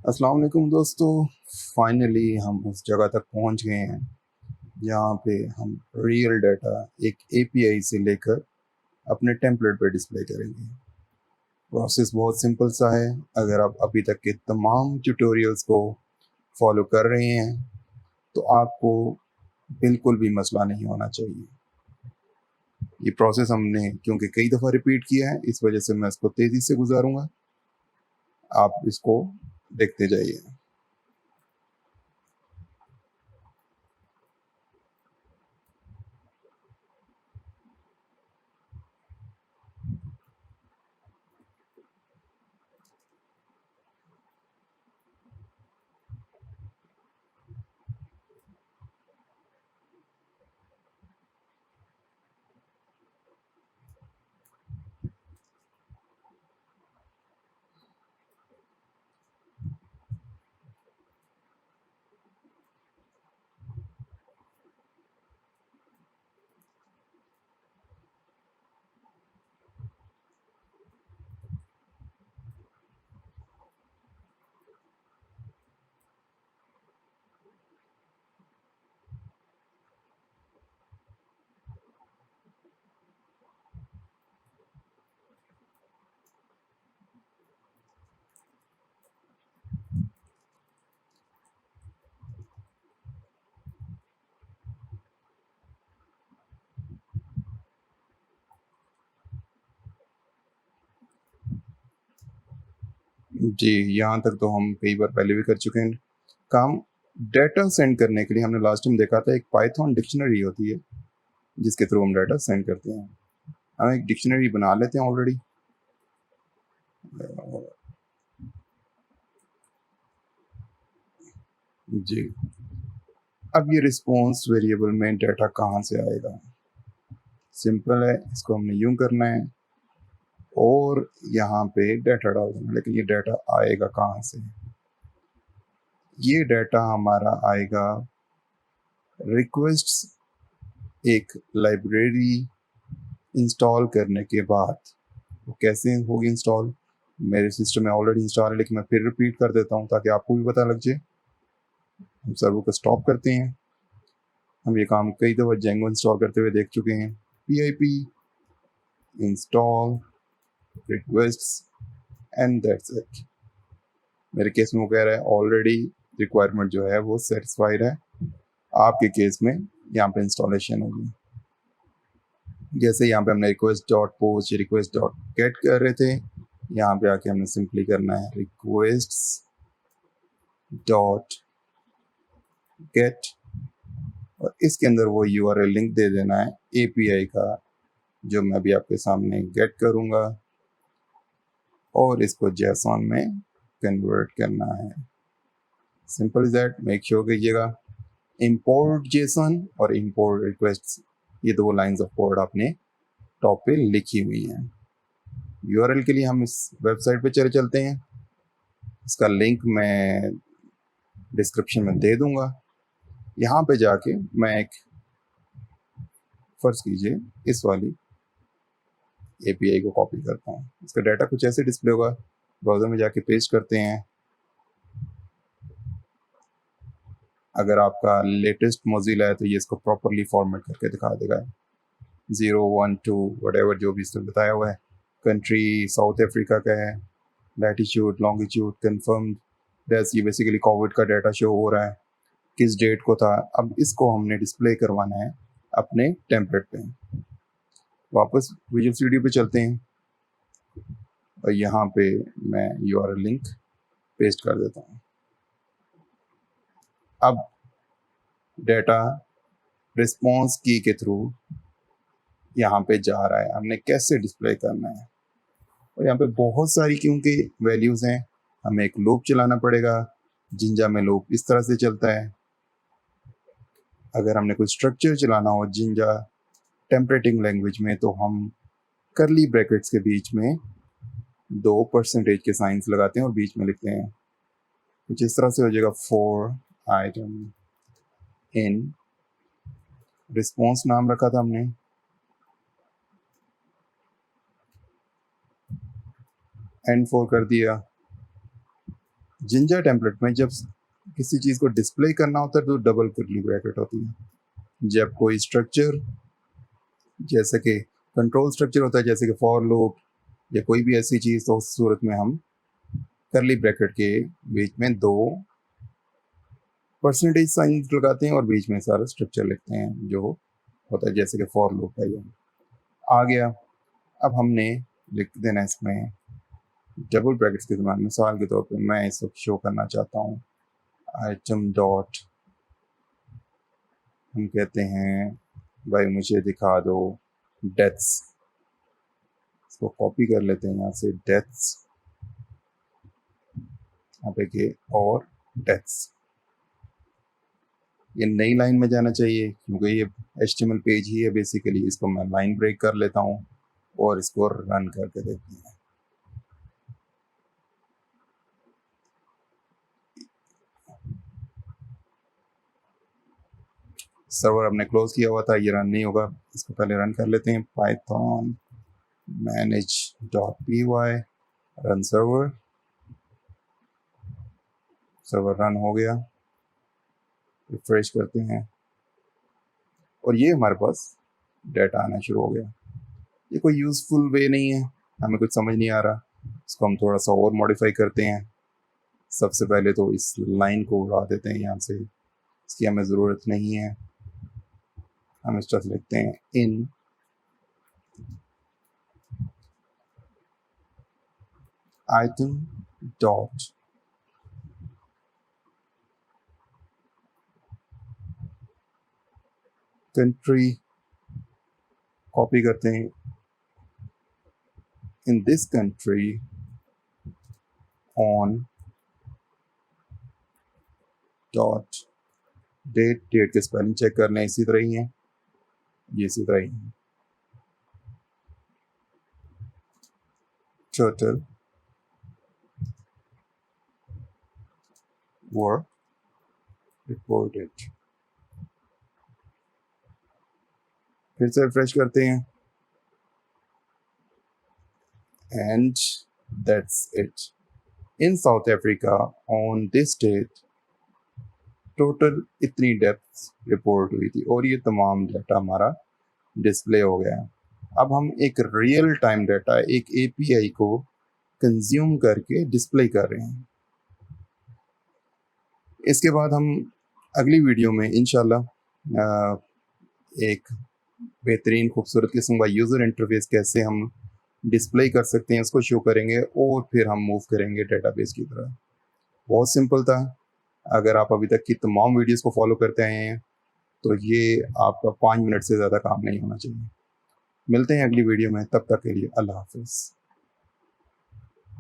अस्सलाम वालेकुम दोस्तों। फाइनली हम उस जगह तक पहुंच गए हैं जहाँ पे हम रियल डाटा एक एपीआई से लेकर अपने टेम्पलेट पे डिस्प्ले करेंगे। प्रोसेस बहुत सिंपल सा है। अगर आप अभी तक के तमाम ट्यूटोरियल्स को फॉलो कर रहे हैं तो आपको बिल्कुल भी मसला नहीं होना चाहिए। ये प्रोसेस हमने क्योंकि कई दफ़ा रिपीट किया है, इस वजह से मैं इसको तेज़ी से गुजारूंगा। आप इसको देखते जाइए। जी, यहाँ तक तो हम कई बार पहले भी कर चुके हैं काम। डाटा सेंड करने के लिए हमने लास्ट टाइम देखा था, एक पाइथन डिक्शनरी होती है जिसके थ्रू हम डाटा सेंड करते हैं। हम एक डिक्शनरी बना लेते हैं ऑलरेडी। जी, अब ये रिस्पॉन्स वेरिएबल में डाटा कहाँ से आएगा? सिंपल है, इसको हमने यूं करना है और यहाँ पे डाटा डाल देना। लेकिन ये डाटा आएगा कहाँ से? ये डाटा हमारा आएगा रिक्वेस्ट एक लाइब्रेरी इंस्टॉल करने के बाद। वो कैसे होगी इंस्टॉल? मेरे सिस्टम में ऑलरेडी इंस्टॉल है, लेकिन मैं फिर रिपीट कर देता हूँ ताकि आपको भी पता लग जाए। हम सर्वर को स्टॉप करते हैं। हम ये काम कई दफ़ा जेंगो इंस्टॉल करते हुए देख चुके हैं। pip install requests and that's it. मेरे केस में वो कह रहा है ऑलरेडी रिक्वायरमेंट जो है वो सेटिस्फाइड है। आपके केस में यहाँ पे इंस्टॉलेशन होगी। जैसे यहाँ पे हमने request dot post request dot gate कर रहे थे, यहाँ पे आके हमने सिंपली करना है रिक्वेस्ट डॉट गेट और इसके अंदर वो यूआरएल लिंक दे देना है एपीआई का, जो मैं भी आपके सामने गेट करूँगा और इसको जेसॉन में कन्वर्ट करना है। Simple is that. Make sure कीजिएगा इंपोर्ट जेसन और इंपोर्ट रिक्वेस्ट, ये दो लाइंस ऑफ कोड आपने टॉप पे लिखी हुई हैं। यूआरएल के लिए हम इस वेबसाइट पे चले चलते हैं। इसका लिंक मैं डिस्क्रिप्शन में दे दूंगा। यहाँ पे जाके मैं एक फर्ज कीजिए इस वाली एपीआई को कॉपी करता हूँ। इसका डाटा कुछ ऐसे डिस्प्ले होगा। ब्राउजर में जाके पेस्ट करते हैं। अगर आपका लेटेस्ट मोजिला है तो ये इसको प्रॉपरली फॉर्मेट करके दिखा देगा। 0 1 2 वटेवर जो भी इसमें बताया हुआ है। कंट्री साउथ अफ्रीका का है। लैटिट्यूड लॉन्गिट्यूड कन्फर्म दैट्स, ये बेसिकली कोविड का डाटा शो हो रहा है, किस डेट को था। अब इसको हमने डिस्प्ले करवाना है अपने टेम्पलेट पे। वापस विजुअल स्टूडियो पे चलते हैं और यहाँ पे मैं यूआरएल लिंक पेस्ट कर देता हूँ। अब डाटा रिस्पॉन्स की के थ्रू यहाँ पे जा रहा है। हमने कैसे डिस्प्ले करना है, और यहाँ पे बहुत सारी क्योंकि वैल्यूज़ हैं, हमें एक लूप चलाना पड़ेगा। जिंजा में लूप इस तरह से चलता है। अगर हमने कोई स्ट्रक्चर चलाना हो जिंजा टेम्परेटिंग लैंग्वेज में, तो हम करली ब्रैकेट्स के बीच में 2% के साइंस लगाते हैं और बीच में लिखते हैं। कुछ इस तरह से हो जाएगा, फॉर आइटम इन रिस्पॉन्स नाम रखा था हमने, N4 कर दिया, जिंजा टेम्पलेट में जब किसी चीज़ को डिस्प्ले करना होता है तो डबल कर्ली ब्रैकेट होती है। जब कोई स्ट्रक्चर जैसे कि कंट्रोल स्ट्रक्चर होता है, जैसे कि फॉर लूप या कोई भी ऐसी चीज़, तो उस सूरत में हम कर्ली ब्रैकेट के बीच में 2 परसेंटेज साइन लगाते हैं और बीच में सारा स्ट्रक्चर लिखते हैं जो होता है, जैसे कि फॉर लूप है। ये आ गया। अब हमने लिख देना इसमें डबल ब्रैकेट्स के दरम्यान। मिसाल के तौर पे मैं इस वक्त शो करना चाहता हूँ आइटम डॉट, हम कहते हैं भाई मुझे दिखा दो डेथ्स। इसको कॉपी कर लेते हैं यहाँ से, डेथ्स यहाँ पे के और डेथ्स। ये नई लाइन में जाना चाहिए क्योंकि ये HTML पेज ही है बेसिकली। इसको मैं लाइन ब्रेक कर लेता हूँ और इसको रन करके देखते हैं। सर्वर हमने क्लोज किया हुआ था, ये रन नहीं होगा। इसको पहले रन कर लेते हैं। python manage.py run server. Server run हो गया। रिफ्रेश करते हैं और ये हमारे पास डाटा आना शुरू हो गया। ये कोई यूज़फुल वे नहीं है, हमें कुछ समझ नहीं आ रहा। इसको हम थोड़ा सा और मॉडिफाई करते हैं। सबसे पहले तो इस लाइन को उड़ा देते हैं यहाँ से, इसकी हमें ज़रूरत नहीं है। हम इस तरह से लिखते हैं in item dot country, copy करते हैं, in this country on dot date. Date के स्पेलिंग चेक करने इसी तरह ही है, ये इसी तरह ही है। Total work reported. फिर से रिफ्रेश करते हैं and that's it. In South Africa on this date total इतनी डेप्थ रिपोर्ट हुई थी और ये तमाम डाटा हमारा डिस्प्ले हो गया। अब हम एक रियल टाइम डाटा एक API को कंज्यूम करके डिस्प्ले कर रहे हैं। इसके बाद हम अगली वीडियो में इंशाल्लाह एक बेहतरीन खूबसूरत किस्म का यूज़र इंटरफेस कैसे हम डिस्प्ले कर सकते हैं उसको शो करेंगे और फिर हम मूव करेंगे डेटाबेस की तरह। बहुत सिंपल था। अगर आप अभी तक की तमाम वीडियोस को फॉलो करते आए हैं तो ये आपका 5 मिनट से ज़्यादा काम नहीं होना चाहिए। मिलते हैं अगली वीडियो में, तब तक के लिए अल्लाह हाफिज़।